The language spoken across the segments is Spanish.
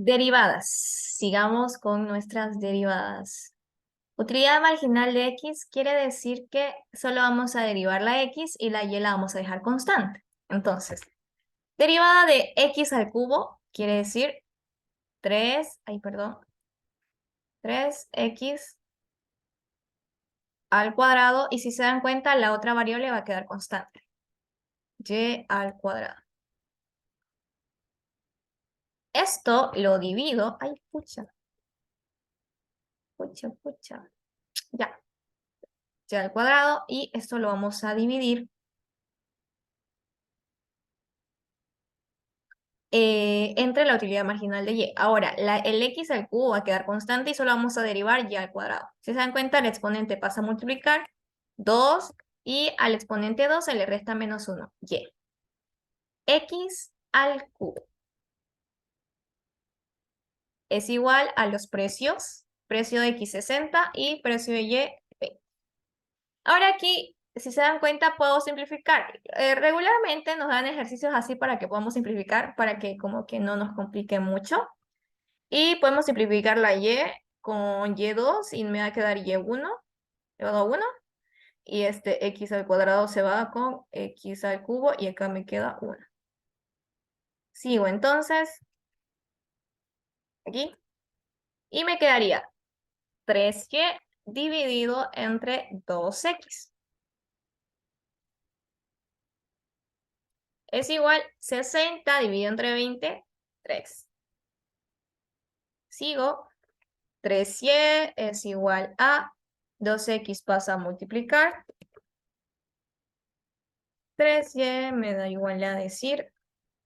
Derivadas. Sigamos con nuestras derivadas. Utilidad marginal de x quiere decir que solo vamos a derivar la x y la y la vamos a dejar constante. Entonces, derivada de x al cubo quiere decir 3x al cuadrado, y si se dan cuenta, la otra variable va a quedar constante. Y al cuadrado. Esto lo divido. Ay, pucha. Ya. Y al cuadrado, y esto lo vamos a dividir entre la utilidad marginal de y. Ahora, el x al cubo va a quedar constante y solo vamos a derivar y al cuadrado. Si se dan cuenta, el exponente pasa a multiplicar 2 y al exponente 2 se le resta -1, y. X al cubo es igual a los precios, precio de x 60 y precio de y 20. Ahora aquí, si se dan cuenta, puedo simplificar. Regularmente nos dan ejercicios así para que podamos simplificar, para que como que no nos complique mucho. Y podemos simplificar la y con y2 y me va a quedar y1, y1, y este x al cuadrado se va con x al cubo y acá me queda 1. Sigo entonces aquí y me quedaría 3y dividido entre 2x. Es igual 60 dividido entre 20, 3. Sigo, 3y es igual a 2x pasa a multiplicar. 3y me da igual a decir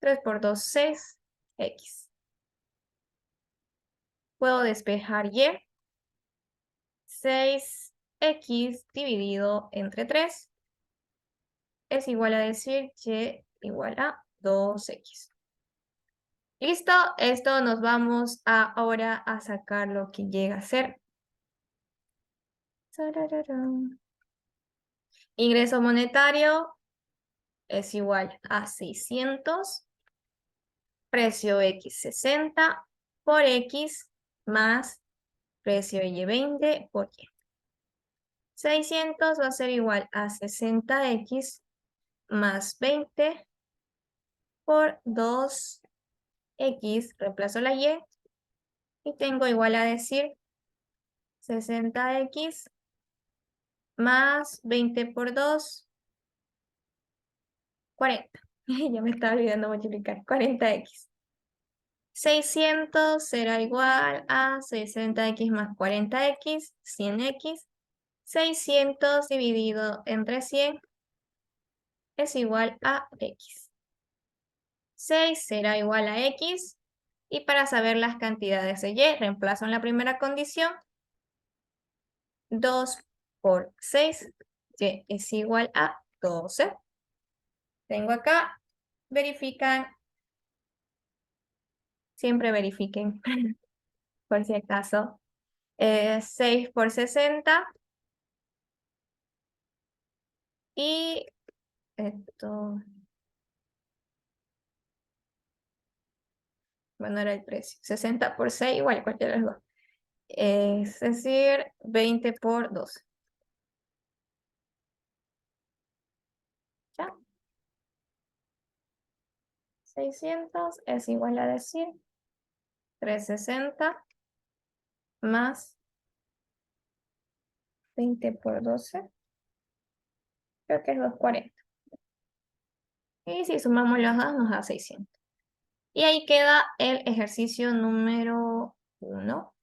3 por 2, 6x. Puedo despejar y. 6x dividido entre 3 es igual a decir y igual a 2x. ¿Listo? Esto nos vamos ahora a sacar lo que llega a ser. Tarararán. Ingreso monetario es igual a 600. Precio x 60 por x más precio y 20 por y. 600 va a ser igual a 60x más 20 por 2x, reemplazo la y tengo igual a decir 60x más 20 por 2, 40. Ya me estaba olvidando multiplicar, 40x. 600 será igual a 60x más 40x, 100x. 600 dividido entre 100 es igual a x. 6 será igual a x. Y para saber las cantidades de y, reemplazo en la primera condición. 2 por 6, y es igual a 12. Tengo acá, verifican. Siempre verifiquen, por si acaso. 6 por 60. Y esto, bueno, era el precio. 60 por 6, igual cualquiera de los dos. Es decir, 20 por 12. ¿Ya? 600 es igual a decir 360 más 20 por 12. Creo que es 240. Y si sumamos las dos nos da 600. Y ahí queda el ejercicio número 1.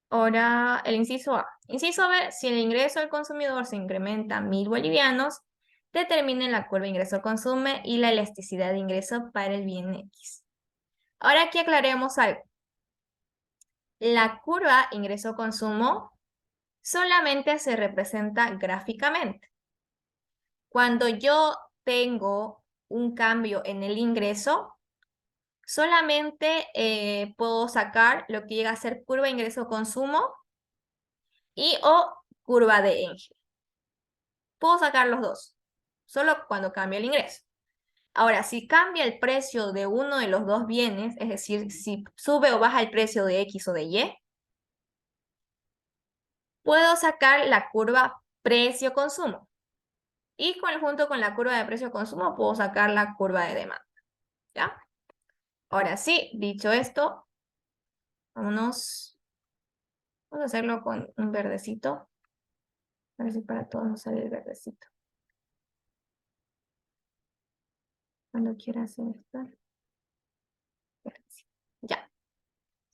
Ahora el inciso A. Inciso B, si el ingreso del consumidor se incrementa 1000 bolivianos, determine la curva ingreso-consume y la elasticidad de ingreso para el bien X. Ahora aquí aclaremos algo. La curva ingreso-consumo solamente se representa gráficamente. Cuando yo tengo un cambio en el ingreso, solamente puedo sacar lo que llega a ser curva ingreso-consumo y o curva de Engel. Puedo sacar los dos, solo cuando cambia el ingreso. Ahora, si cambia el precio de uno de los dos bienes, es decir, si sube o baja el precio de X o de Y, puedo sacar la curva precio-consumo. Y junto con la curva de precio-consumo puedo sacar la curva de demanda. ¿Ya? Ahora sí, dicho esto, vamos a hacerlo con un verdecito. A ver si para todos nos sale el verdecito. Cuando quiera hacer esto. Ya.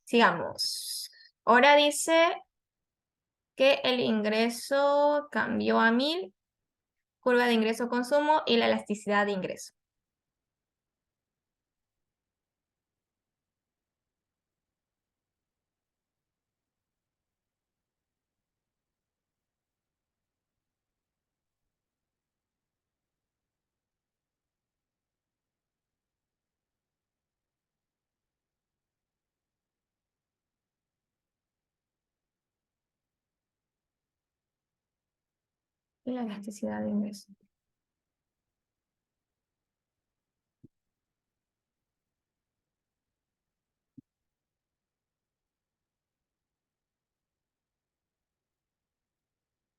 Sigamos. Ahora dice que el ingreso cambió a 1000, curva de ingreso-consumo y la elasticidad de ingreso. Y la elasticidad de ingreso.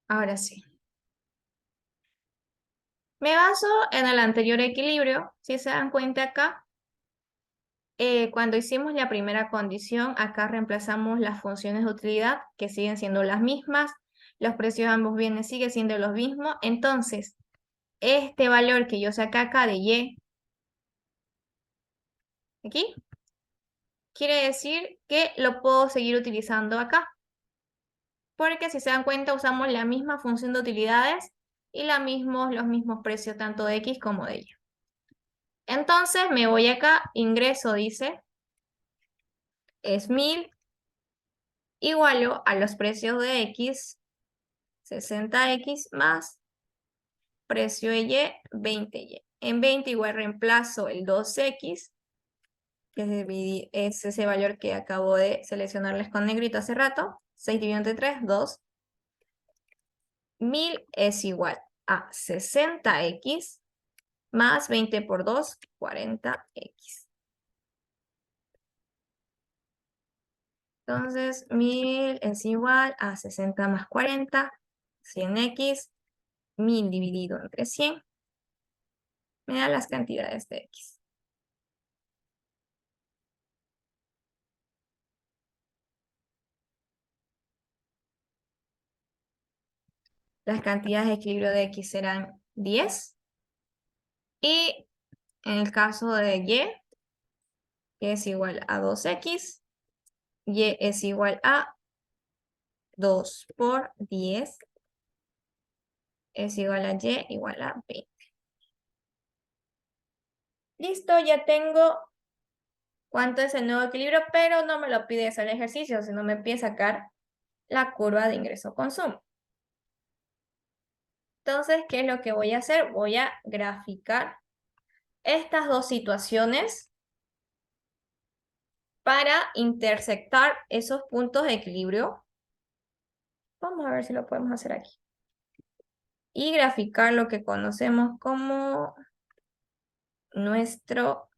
Ahora sí. Me baso en el anterior equilibrio. Si se dan cuenta acá, cuando hicimos la primera condición, acá reemplazamos las funciones de utilidad, que siguen siendo las mismas. Los precios de ambos bienes siguen siendo los mismos. Entonces, este valor que yo saqué acá de Y, aquí, quiere decir que lo puedo seguir utilizando acá. Porque si se dan cuenta, usamos la misma función de utilidades y los mismos precios tanto de X como de Y. Entonces me voy acá, ingreso dice, es 1000, igualo a los precios de X, 60X más precio de Y, 20Y. En 20 igual reemplazo el 2X, que es ese valor que acabo de seleccionarles con negrito hace rato. 6 dividido entre 3, 2. 1000 es igual a 60X más 20 por 2, 40X. Entonces, 1000 es igual a 60 más 40, 100X, 1000 dividido entre 100, me da las cantidades de X. Las cantidades de equilibrio de X serán 10. Y en el caso de Y, que es igual a 2X, Y es igual a 2 por 10, es igual a Y igual a 20. Listo, ya tengo cuánto es el nuevo equilibrio, pero no me lo pide hacer el ejercicio, sino me pide sacar la curva de ingreso-consumo. Entonces, ¿qué es lo que voy a hacer? Voy a graficar estas dos situaciones para intersectar esos puntos de equilibrio. Vamos a ver si lo podemos hacer aquí. Y graficar lo que conocemos como nuestra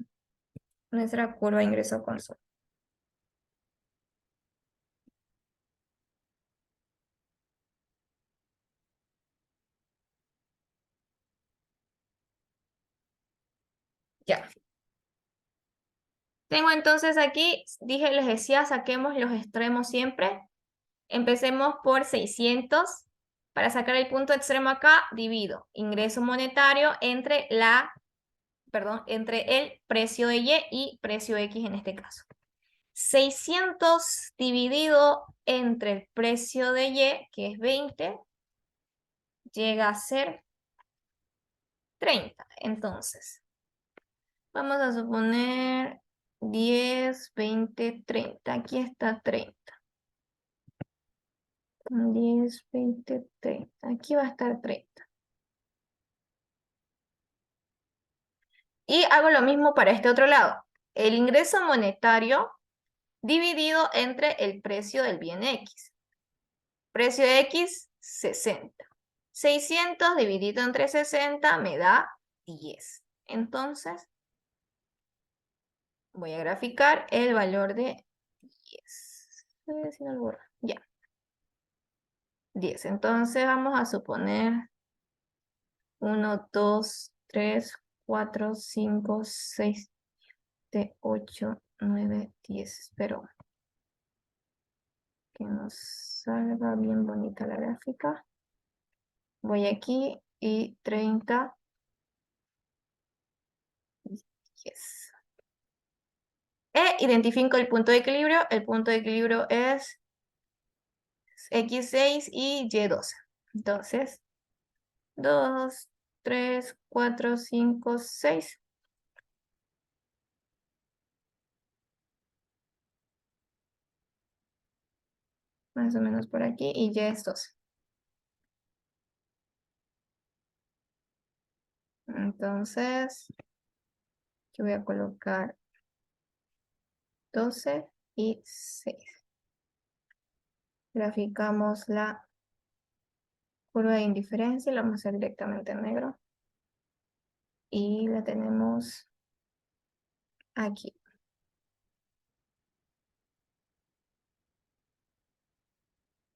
curva de ingreso-consumo. Ya. Tengo entonces aquí, les decía, saquemos los extremos siempre. Empecemos por 600. Para sacar el punto extremo acá, divido ingreso monetario entre entre el precio de Y precio X en este caso. 600 dividido entre el precio de Y, que es 20, llega a ser 30. Entonces, vamos a suponer 10, 20, 30. Aquí está 30. 10, 20, 30. Aquí va a estar 30. Y hago lo mismo para este otro lado. El ingreso monetario dividido entre el precio del bien X. Precio X, 60. 600 dividido entre 60 me da 10. Entonces, voy a graficar el valor de 10. Si no lo borro. Ya. 10. Entonces, vamos a suponer 1, 2, 3, 4, 5, 6, 7, 8, 9, 10. Espero que nos salga bien bonita la gráfica. Voy aquí y 30. 10. Identifico el punto de equilibrio. El punto de equilibrio es X6 y Y12. Entonces, 2, 3, 4, 5, 6. Más o menos por aquí. Y Y es 12. Entonces, yo voy a colocar 12 y 6. Graficamos la curva de indiferencia. La vamos a hacer directamente en negro. Y la tenemos aquí.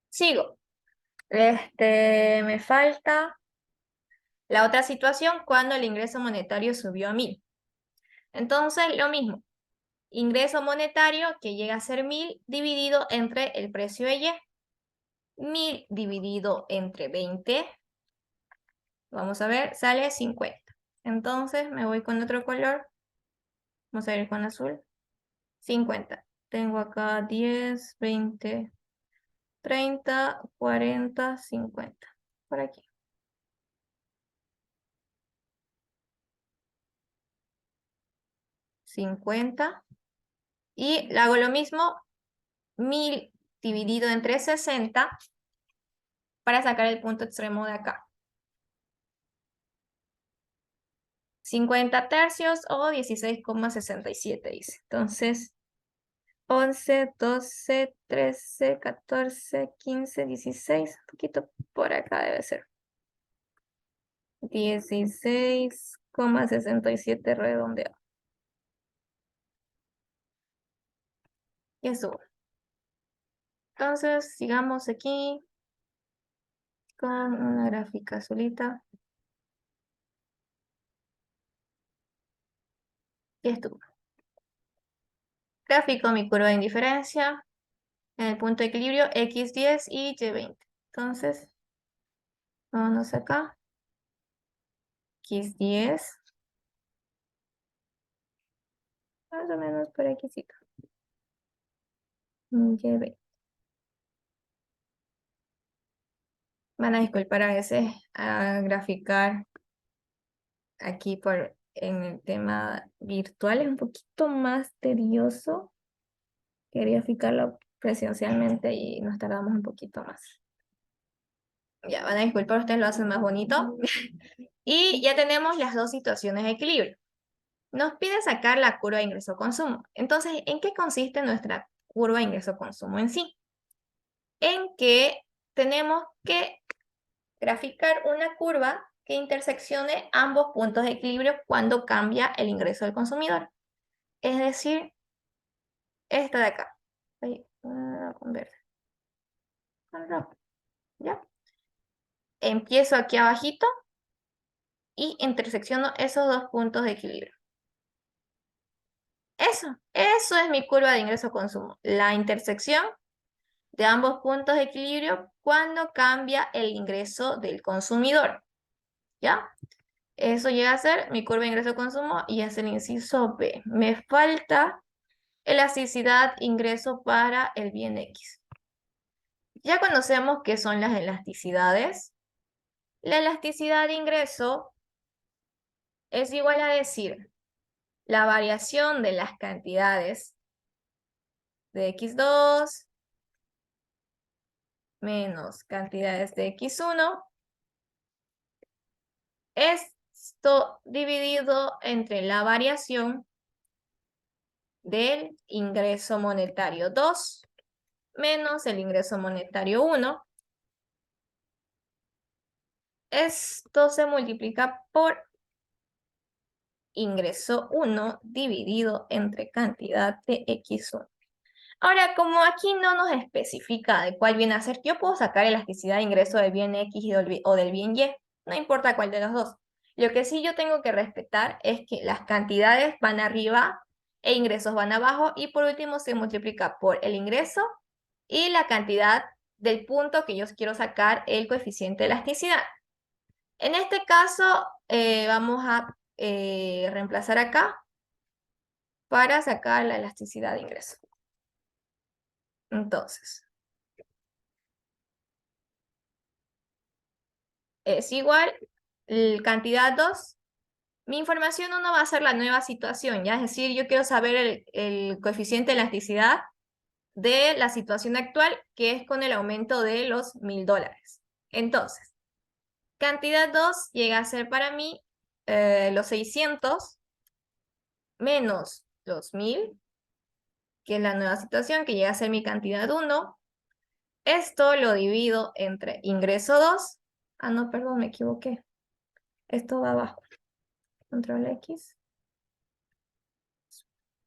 Sigo. Me falta la otra situación cuando el ingreso monetario subió a 1000. Entonces, lo mismo. Ingreso monetario que llega a ser 1000 dividido entre el precio de Y. 1000 dividido entre 20. Vamos a ver, sale 50. Entonces, me voy con otro color. Vamos a ir con azul. 50. Tengo acá 10, 20, 30, 40, 50. Por aquí. 50. Y hago lo mismo. 1000 dividido entre 60 para sacar el punto extremo de acá. 50 tercios o 16,67 dice. Entonces, 11, 12, 13, 14, 15, 16. Un poquito por acá debe ser. 16,67 redondeado. Y eso. Entonces, sigamos aquí con una gráfica azulita. Y estuvo. Gráfico mi curva de indiferencia. En el punto de equilibrio X10 y Y20. Entonces, vámonos acá. X10. Más o menos por aquí. Y20. Van a disculpar a veces a graficar aquí en el tema virtual. Es un poquito más tedioso que graficarlo presencialmente y nos tardamos un poquito más. Ya, van a disculpar, ustedes lo hacen más bonito. Y ya tenemos las dos situaciones de equilibrio. Nos pide sacar la curva de ingreso-consumo. Entonces, ¿en qué consiste nuestra curva de ingreso-consumo en sí? En que tenemos que graficar una curva que interseccione ambos puntos de equilibrio cuando cambia el ingreso del consumidor. Es decir, esta de acá. Ahí, con verde. Con rojo. ¿Ya? Empiezo aquí abajito y intersecciono esos dos puntos de equilibrio. Eso es mi curva de ingreso-consumo. La intersección de ambos puntos de equilibrio cuando cambia el ingreso del consumidor. ¿Ya? Eso llega a ser mi curva de ingreso-consumo y es el inciso B. Me falta elasticidad ingreso para el bien X. Ya conocemos qué son las elasticidades. La elasticidad de ingreso es igual a decir la variación de las cantidades de X2 menos cantidades de X1. Esto dividido entre la variación del ingreso monetario 2 menos el ingreso monetario 1. Esto se multiplica por ingreso 1 dividido entre cantidad de X1. Ahora, como aquí no nos especifica de cuál viene a ser, yo puedo sacar elasticidad de ingreso del bien X o del bien Y, no importa cuál de los dos. Lo que sí yo tengo que respetar es que las cantidades van arriba e ingresos van abajo, y por último se multiplica por el ingreso y la cantidad del punto que yo quiero sacar, el coeficiente de elasticidad. En este caso, vamos a reemplazar acá para sacar la elasticidad de ingreso. Entonces, es igual cantidad 2. Mi información 1 va a ser la nueva situación, ¿ya? Es decir, yo quiero saber el coeficiente de elasticidad de la situación actual, que es con el aumento de los $1000. Entonces, cantidad 2 llega a ser para mí los 600 menos los 1000, que es la nueva situación, que llega a ser mi cantidad 1. Esto lo divido entre ingreso 2. Ah, no, perdón, me equivoqué. Esto va abajo. Control X.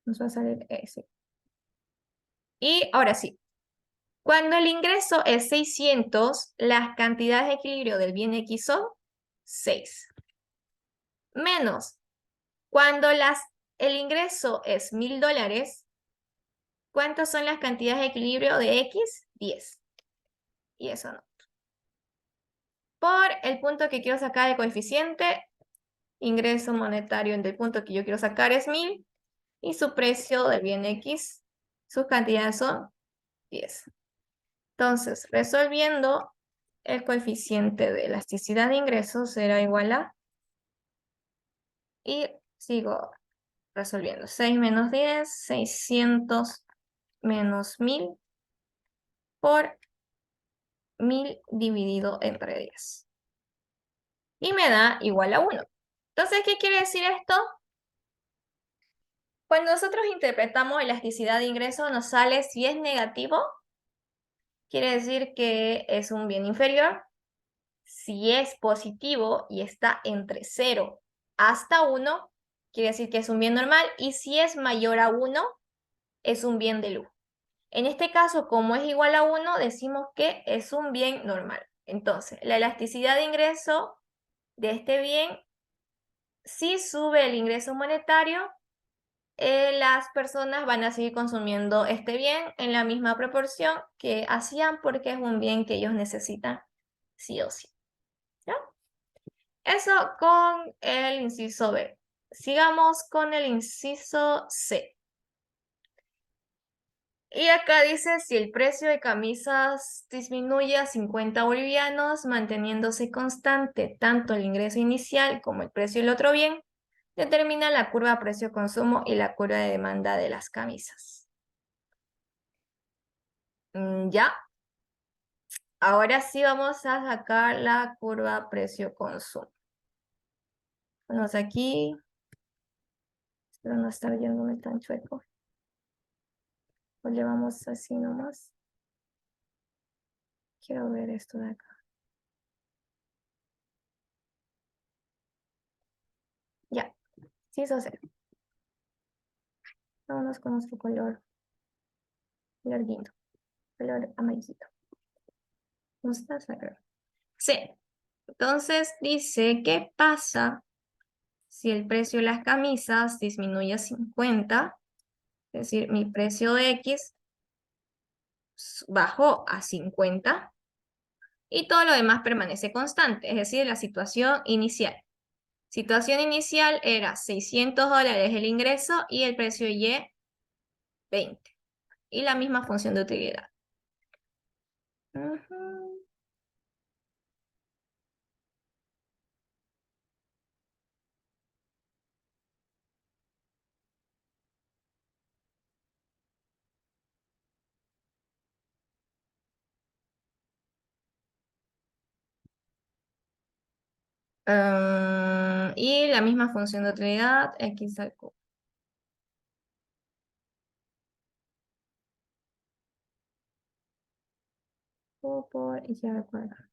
Nos va a salir ese. Y ahora sí. Cuando el ingreso es 600, las cantidades de equilibrio del bien X son 6. Menos, cuando el ingreso es $1000, ¿cuántas son las cantidades de equilibrio de X? 10. Y eso no. Por el punto que quiero sacar de coeficiente, ingreso monetario del punto que yo quiero sacar es 1000, y su precio del bien X, sus cantidades son 10. Entonces, resolviendo, el coeficiente de elasticidad de ingresos será igual a, y sigo resolviendo, 6 menos 10, 600 menos 1000 por 1000 dividido entre 10. Y me da igual a 1. Entonces, ¿qué quiere decir esto? Cuando nosotros interpretamos elasticidad de ingreso, nos sale, si es negativo, quiere decir que es un bien inferior. Si es positivo y está entre 0 hasta 1, quiere decir que es un bien normal. Y si es mayor a 1, es un bien de lujo. En este caso, como es igual a 1, decimos que es un bien normal. Entonces, la elasticidad de ingreso de este bien, si sube el ingreso monetario, las personas van a seguir consumiendo este bien en la misma proporción que hacían, porque es un bien que ellos necesitan sí o sí. ¿Ya? Eso con el inciso B. Sigamos con el inciso C. Y acá dice, si el precio de camisas disminuye a 50 bolivianos, manteniéndose constante tanto el ingreso inicial como el precio del otro bien, determina la curva precio-consumo y la curva de demanda de las camisas. Ya. Ahora sí vamos a sacar la curva precio-consumo. Vamos aquí. Espero no estar yéndome tan chueco. O le vamos así nomás. Quiero ver esto de acá. Ya. Sí, eso sé. Vámonos con nuestro color guindo. Color amarillito. Mostaza, creo. Sí. Entonces dice, ¿qué pasa si el precio de las camisas disminuye a 50? Es decir, mi precio de X bajó a 50 y todo lo demás permanece constante, es decir, la situación inicial. Situación inicial era $600 el ingreso y el precio Y 20. Y la misma función de utilidad. Y la misma función de utilidad, X al cubo. Por Y al cuadrado.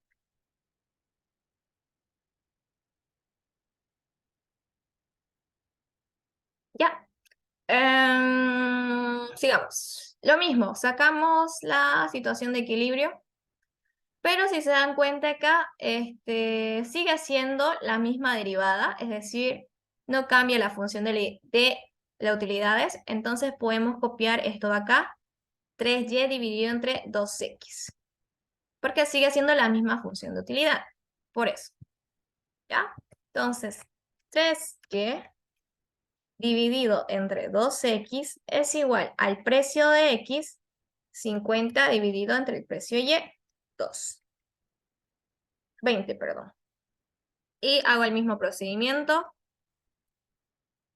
Ya. Sigamos. Lo mismo, sacamos la situación de equilibrio, pero si se dan cuenta acá, sigue siendo la misma derivada, es decir, no cambia la función de las utilidades, entonces podemos copiar esto de acá, 3y dividido entre 2x, porque sigue siendo la misma función de utilidad, por eso, ¿ya? Entonces, 3y dividido entre 2x es igual al precio de x, 50 dividido entre el precio y, 2. 20, perdón. Y hago el mismo procedimiento,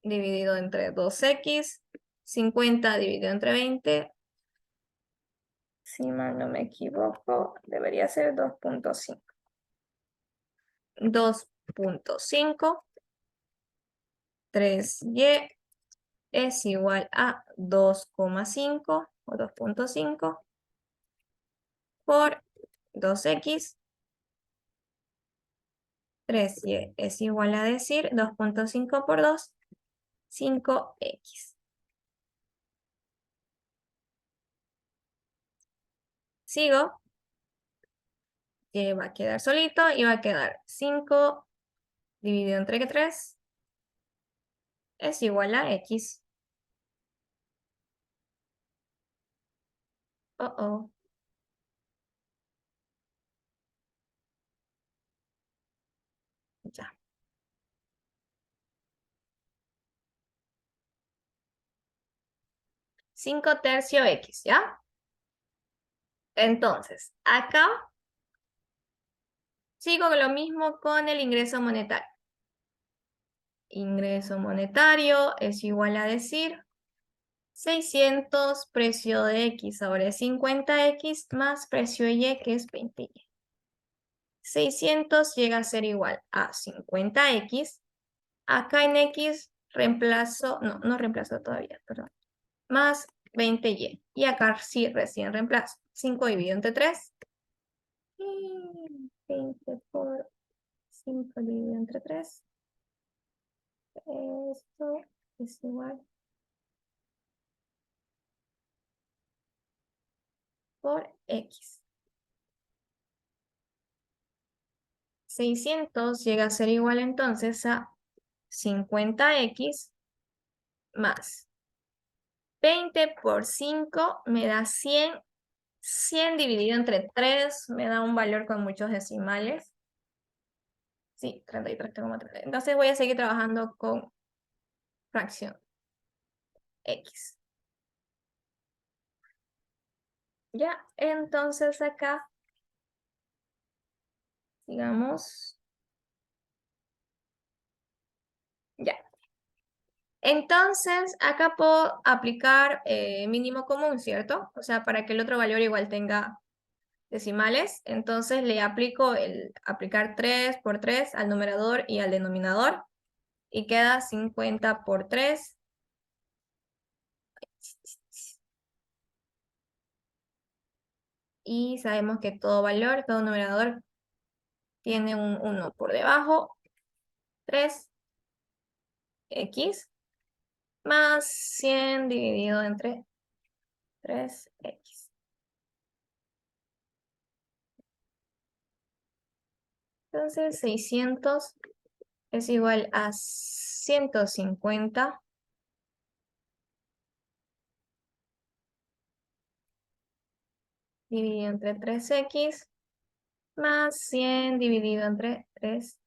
dividido entre 2x, 50 dividido entre 20. Si mal no me equivoco, debería ser 2.5. 2.5, 3y es igual a 2,5 o 2.5 por 2x. 3y es igual a decir 2.5 por 2, 5x. Sigo, y va a quedar solito y va a quedar 5 dividido entre 3 es igual a x. Oh, oh. Ya. 5 tercio x, ¿ya? Entonces, acá sigo lo mismo con el ingreso monetario. Ingreso monetario es igual a decir 600 precio de x sobre 50x más precio de y, que es 20y. 600 llega a ser igual a 50x. Acá en x reemplazo, no reemplazo todavía, perdón. Más 20y. Y acá sí recién reemplazo. 5 dividido entre 3. Y 20 por 5 dividido entre 3. Esto es igual por x. 600 llega a ser igual entonces a 50x más 20 por 5 me da 100. 100 dividido entre 3 me da un valor con muchos decimales. Sí, 33,3. Entonces voy a seguir trabajando con fracción x. Ya, entonces acá, digamos, ya. Entonces, acá puedo aplicar mínimo común, ¿cierto? O sea, para que el otro valor igual tenga decimales. Entonces le aplico el aplicar 3 por 3 al numerador y al denominador. Y queda 50 por 3. Y sabemos que todo valor, todo numerador tiene un 1 por debajo. 3x más 100 dividido entre 3x. Entonces 600 es igual a 150 dividido entre 3x más 100 dividido entre 3x.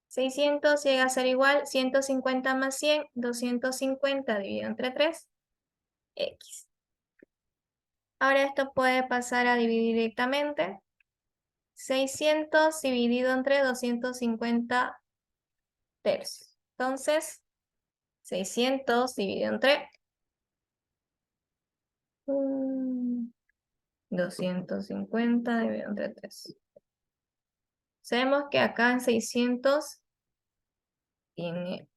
600 llega a ser igual 150 más 100, 250 dividido entre 3, x. Ahora esto puede pasar a dividir directamente. 600 dividido entre 250 tercios. Entonces, 600 dividido entre 250 dividido entre 3. Sabemos que acá en 600 tiene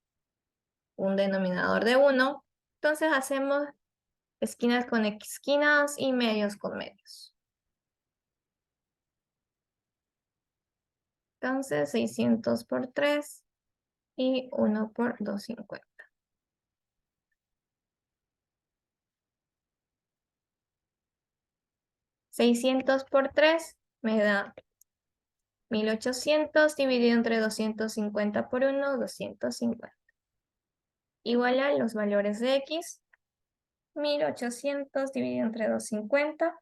un denominador de 1. Entonces hacemos esquinas con esquinas y medios con medios. Entonces 600 por 3 y 1 por 250. $600 por 3 me da 1800 dividido entre 250 por 1, 250. Igual a los valores de x, 1800 dividido entre 250,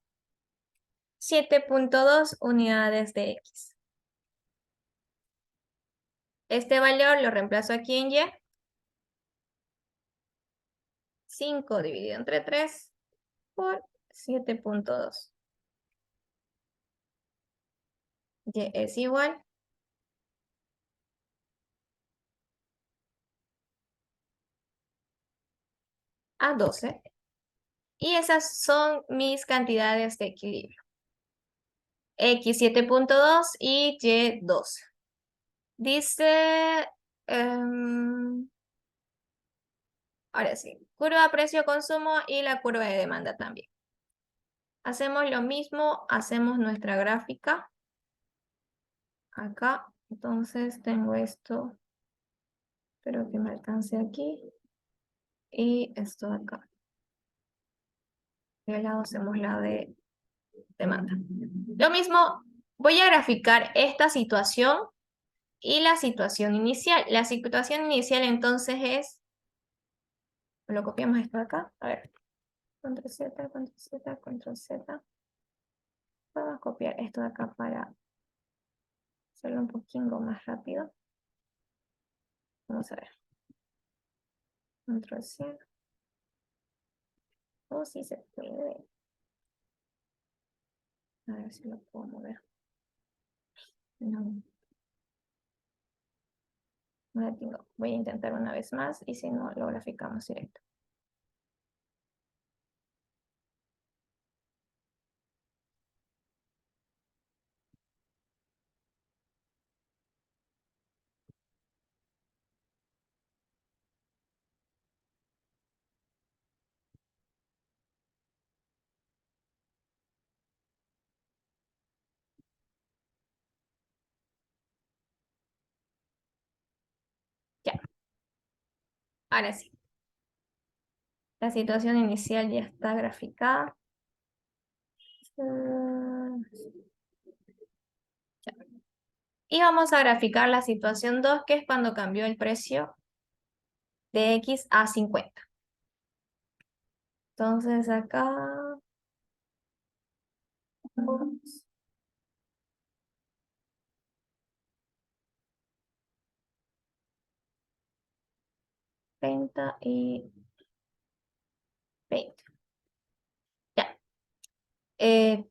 7.2 unidades de x. Este valor lo reemplazo aquí en y. 5 dividido entre 3 por 7.2. Y es igual a 12. Y esas son mis cantidades de equilibrio. X 7.2 y Y 12. Dice, ahora sí, curva precio-consumo y la curva de demanda también. Hacemos lo mismo, hacemos nuestra gráfica. Acá, entonces tengo esto. Espero que me alcance aquí. Y esto de acá. De lado hacemos la de demanda. Lo mismo, voy a graficar esta situación y la situación inicial. La situación inicial entonces es, lo copiamos esto de acá, a ver, control Z, control Z, control Z. Vamos a copiar esto de acá para hacerlo un poquito más rápido. Vamos a ver. Control C. Oh, sí se puede. A ver si lo puedo mover. No. No la tengo. Voy a intentar una vez más y si no, lo graficamos directo. Ya. Ahora sí. La situación inicial ya está graficada. Ya. Y vamos a graficar la situación 2, que es cuando cambió el precio de X a 50. Entonces acá 30 y 20. Ya.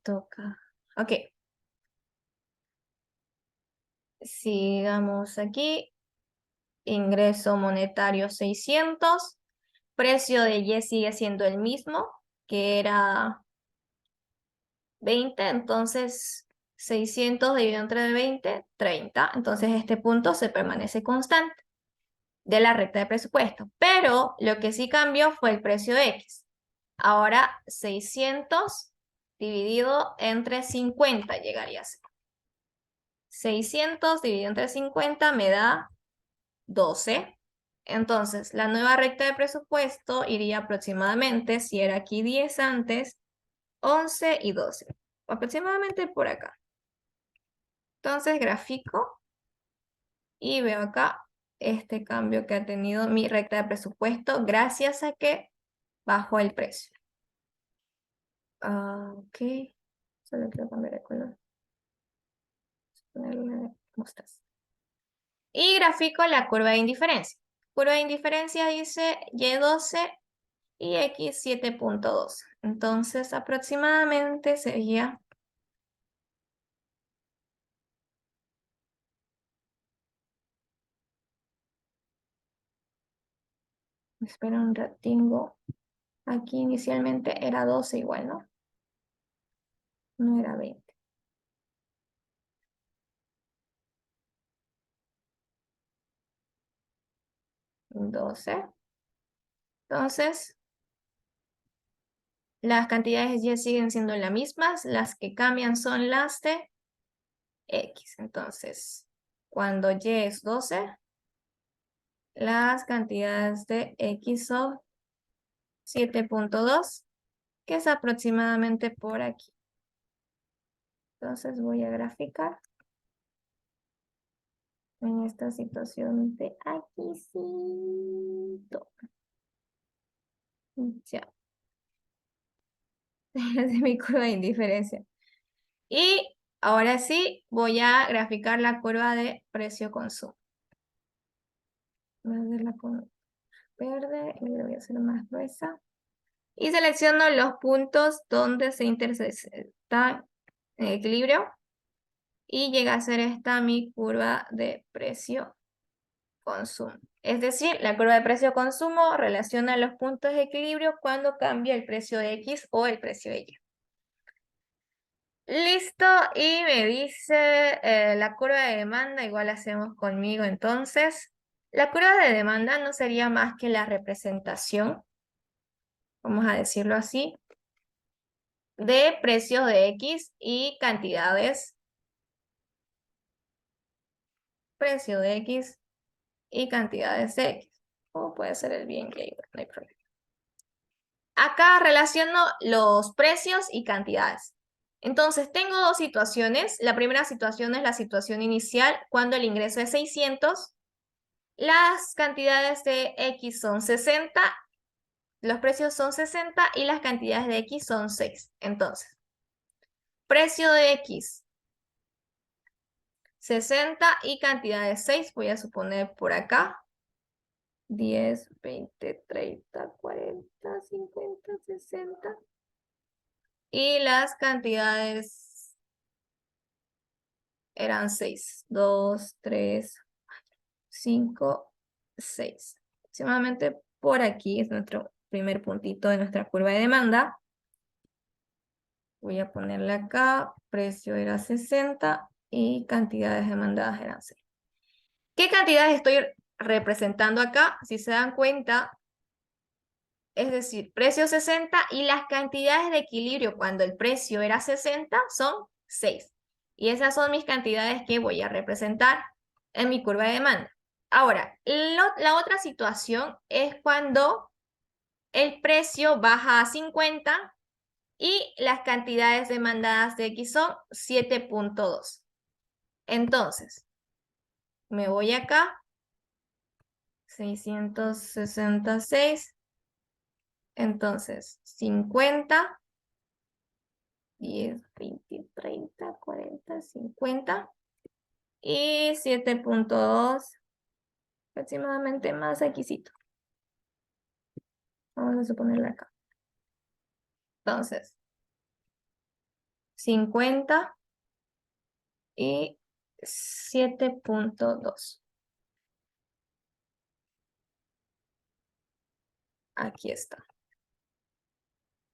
Toca. Ok. Sigamos aquí. Ingreso monetario 600. Precio de Y sigue siendo el mismo, que era 20. Entonces 600 dividido entre 20, 30. Entonces este punto se permanece constante de la recta de presupuesto. Pero lo que sí cambió fue el precio X. Ahora 600 dividido entre 50 llegaría a ser. 600 dividido entre 50 me da 12. Entonces, la nueva recta de presupuesto iría aproximadamente, si era aquí 10 antes, 11 y 12. Aproximadamente por acá. Entonces, grafico y veo acá este cambio que ha tenido mi recta de presupuesto gracias a que bajó el precio. Ok. Solo quiero cambiar de color. Ponerle mostaza. Y grafico la curva de indiferencia. Curva de indiferencia dice Y12 y X 7.2. Entonces, aproximadamente sería... Espera un ratingo. Aquí inicialmente era 12 igual, ¿no? No era 20. 12. Entonces, las cantidades Y siguen siendo las mismas. Las que cambian son las de X. Entonces, cuando Y es 12, las cantidades de X son 7.2, que es aproximadamente por aquí. Entonces voy a graficar en esta situación de aquí. Ya. Es mi curva de indiferencia. Y ahora sí, voy a graficar la curva de precio-consumo. Voy a hacerla con verde y la voy a hacer más gruesa. Y selecciono los puntos donde se intersecta en equilibrio. Y llega a ser esta mi curva de precio-consumo. Es decir, la curva de precio-consumo relaciona los puntos de equilibrio cuando cambia el precio de X o el precio de Y. Listo, y me dice la curva de demanda, igual hacemos conmigo entonces. La curva de demanda no sería más que la representación, vamos a decirlo así, de precios de X y cantidades. Precio de X y cantidades de X. O puede ser el bien que no hay problema. Acá relaciono los precios y cantidades. Entonces, tengo dos situaciones. La primera situación es la situación inicial, cuando el ingreso es 600. Las cantidades de X son 60, los precios son 60 y las cantidades de X son 6. Entonces, precio de X, 60 y cantidad de 6, voy a suponer por acá. 10, 20, 30, 40, 50, 60. Y las cantidades eran 6. 2, 3, 5, 6. Aproximadamente por aquí es nuestro primer puntito de nuestra curva de demanda. Voy a ponerle acá, precio era 60 y cantidades demandadas eran 6. ¿Qué cantidades estoy representando acá? Si se dan cuenta, es decir, precio 60 y las cantidades de equilibrio cuando el precio era 60 son 6. Y esas son mis cantidades que voy a representar en mi curva de demanda. Ahora, la otra situación es cuando el precio baja a 50 y las cantidades demandadas de X son 7.2. Entonces, me voy acá, 666. Entonces, 50, 10, 20, 30, 40, 50 y 7.2, aproximadamente más Xito. Vamos a suponerle acá. Entonces, 50 y 7.2. Aquí está.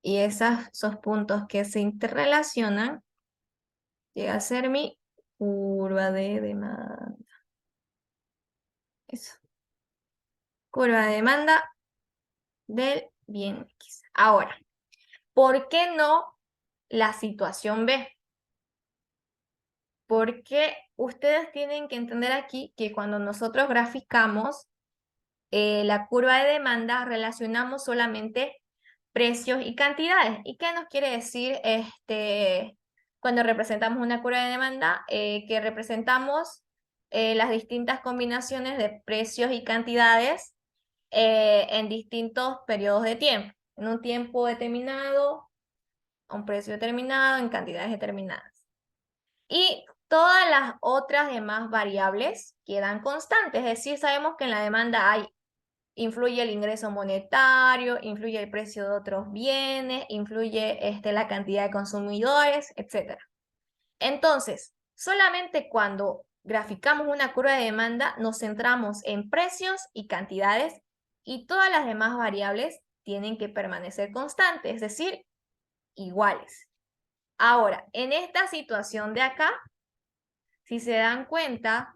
Y esos puntos que se interrelacionan llega a ser mi curva de demanda. Eso. Curva de demanda del bien X. Ahora, ¿por qué no la situación B? Porque ustedes tienen que entender aquí que cuando nosotros graficamos la curva de demanda, relacionamos solamente precios y cantidades. ¿Y qué nos quiere decir cuando representamos una curva de demanda? Que representamos las distintas combinaciones de precios y cantidades en distintos periodos de tiempo. En un tiempo determinado, a un precio determinado, en cantidades determinadas. Y todas las otras demás variables quedan constantes. Es decir, sabemos que en la demanda influye el ingreso monetario, influye el precio de otros bienes, influye la cantidad de consumidores, etc. Entonces, solamente cuando graficamos una curva de demanda nos centramos en precios y cantidades y todas las demás variables tienen que permanecer constantes, es decir, iguales. Ahora, en esta situación de acá, si se dan cuenta,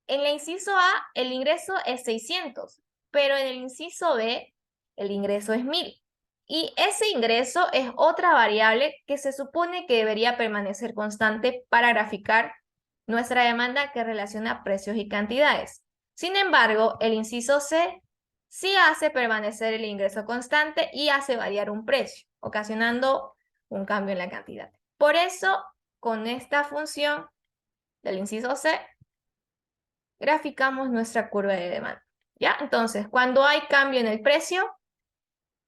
en el inciso A el ingreso es 600, pero en el inciso B el ingreso es 1000. Y ese ingreso es otra variable que se supone que debería permanecer constante para graficar nuestra demanda que relaciona precios y cantidades. Sin embargo, el inciso C sí hace permanecer el ingreso constante y hace variar un precio, ocasionando un cambio en la cantidad. Por eso, con esta función del inciso C, graficamos nuestra curva de demanda. ¿Ya? Entonces, cuando hay cambio en el precio,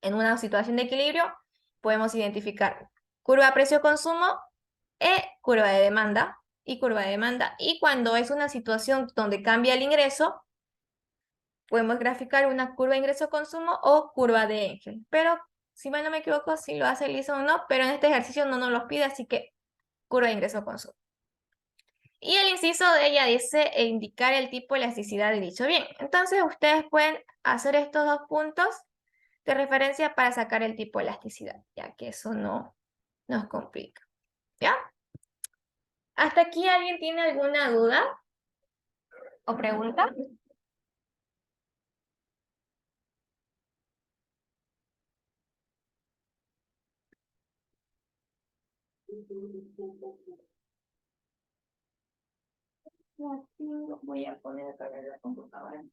en una situación de equilibrio, podemos identificar curva precio-consumo curva de demanda y curva de demanda. Y cuando es una situación donde cambia el ingreso, podemos graficar una curva de ingreso-consumo o curva de Engel. Pero, si mal no me equivoco, si lo hace Lisa o no, pero en este ejercicio no nos los pide, así que curva de ingreso-consumo. Y el inciso de ella dice indicar el tipo de elasticidad de dicho bien. Entonces, ustedes pueden hacer estos dos puntos de referencia para sacar el tipo de elasticidad, ya que eso no nos complica. ¿Ya? ¿Hasta aquí alguien tiene alguna duda o pregunta? Voy a poner a cargar la computadora.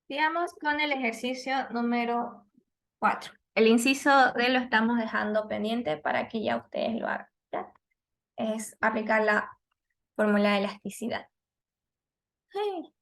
Sigamos con el ejercicio número 4. El inciso D lo estamos dejando pendiente para que ya ustedes lo hagan. ¿Ya? Es aplicar la fórmula de elasticidad. Ay.